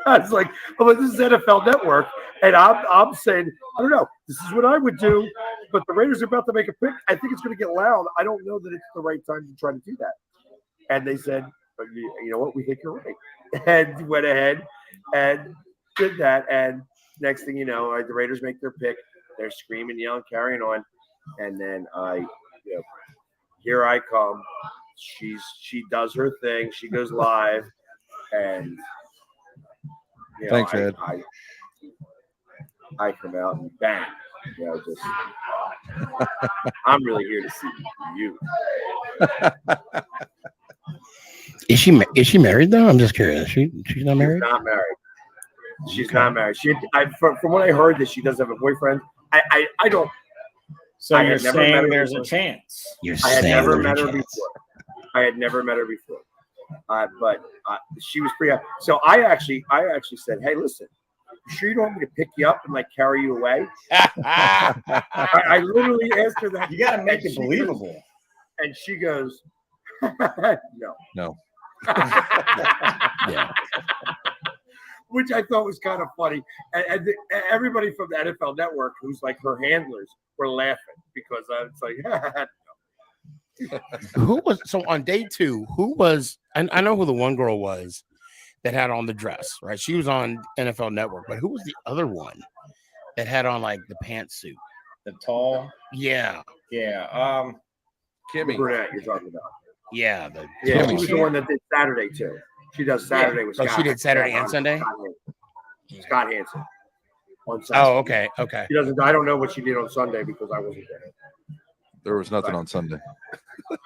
I was like, oh, this is NFL Network. And I'm saying, I don't know, this is what I would do, but the Raiders are about to make a pick. I think it's going to get loud. I don't know that it's the right time to try to do that. And they said, you know what, we think you're right. And went ahead and did that. And next thing you know, the Raiders make their pick. They're screaming, yelling, carrying on. And then here I come. She does her thing. She goes live. And thanks, Ed. I come out and bang. You know, just I'm really here to see you. Is she married though? I'm just curious. She's not married. She's not married. She's not married. From what I heard, that she does have a boyfriend. I don't. So you're saying there's a chance? I had never met her before. But she was pretty. So I actually said, "Hey, listen, you sure you don't want me to pick you up and like carry you away?" I literally asked her that. You got to make it believable. And she goes, "No." Yeah. Which I thought was kind of funny. And everybody from the NFL Network, who's like her handlers, were laughing because I was like, Who was so on day 2? Who was? And I know who the one girl was that had on the dress, right? She was on NFL Network, but who was the other one that had on like the pantsuit? The tall. Yeah. Kimmy. Burnett, you're talking about. Yeah. She was the one that did Saturday too. She does Saturday with Scott. She did Saturday and Sunday? Scott Hansen. On Sunday. Oh, okay. She doesn't. I don't know what she did on Sunday because I wasn't there. There was nothing on Sunday.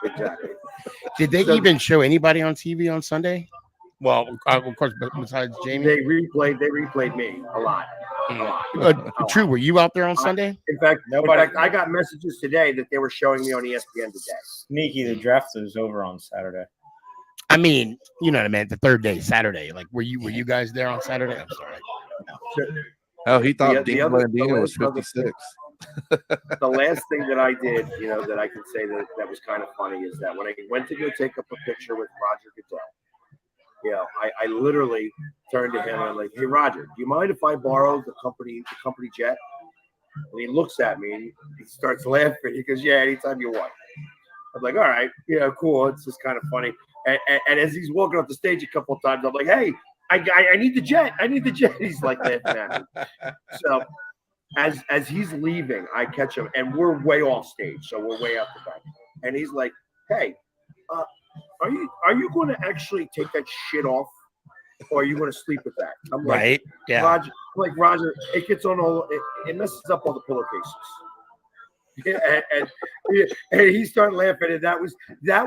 Exactly. Did they even show anybody on TV on Sunday? Well, of course, besides Jamie. They replayed me a lot. True. Were you out there on Sunday? In fact, I got messages today that they were showing me on ESPN today. Sneaky, the draft is over on Saturday. I mean, you know what I mean. The third day, Saturday. Like, were you guys there on Saturday? I'm sorry. Oh, he thought Dean Blandino was 56. The last thing that I did, you know, that I can say that was kind of funny is that when I went to go take up a picture with Roger Goodell, you know, I literally turned to him and I'm like, "Hey, Roger, do you mind if I borrow the company jet?" And he looks at me and he starts laughing. He goes, "Yeah, anytime you want." I'm like, "All right, yeah, cool." It's just kind of funny. And as he's walking off the stage a couple of times, I'm like, "Hey, I need the jet. I need the jet." He's like laughing at me. So as he's leaving, I catch him, and we're way off stage, so we're way out the back. And he's like, "Hey, are you going to actually take that shit off, or are you going to sleep with that?" I'm like, right, yeah, Roger, it gets on it messes up all the pillowcases. Yeah, and he started laughing, and that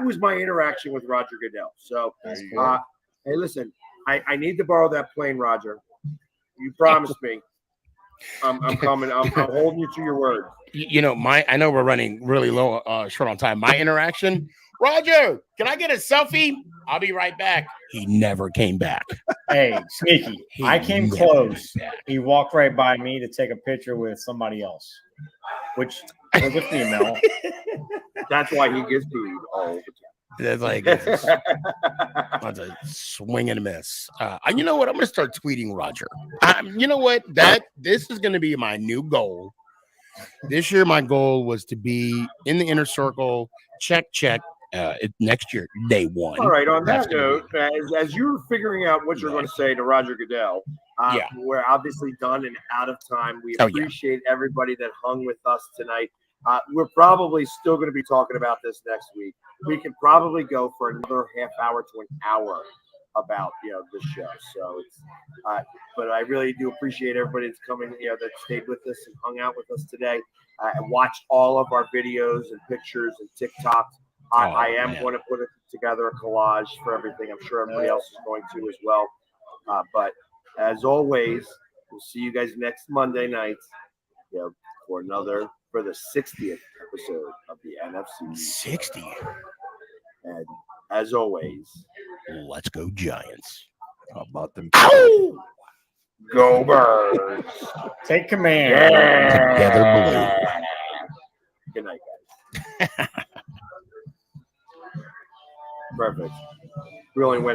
was my interaction with Roger Goodell. So, hey, listen, I need to borrow that plane, Roger. You promised me. I'm coming. I'm holding you to your word. You know, I know we're running really low, short on time. My interaction Roger, can I get a selfie? I'll be right back. He never came back. Hey, sneaky. I came close. He walked right by me to take a picture with somebody else, which was a female. That's why he gets booed all the time. That's like that's a swing and a miss. You know what? I'm gonna start tweeting Roger. You know what? This is gonna be my new goal. This year, my goal was to be in the inner circle. Check. Next year, day one. All right. On that note, as you're figuring out what you're going to say to Roger Goodell, we're obviously done and out of time. We appreciate everybody that hung with us tonight. We're probably still going to be talking about this next week. We can probably go for another half hour to an hour about this show. So it's but I really do appreciate everybody that's coming, that stayed with us and hung out with us today, and watched all of our videos and pictures and TikToks. I am going to put together a collage for everything. I'm sure everybody else is going to as well. But as always, we'll see you guys next Monday night, for the 60th episode of the NFC. 60. And as always, let's go Giants. How about them? Ow! Go Birds. Take command. Together blue. Good night, guys. Perfect. We only went over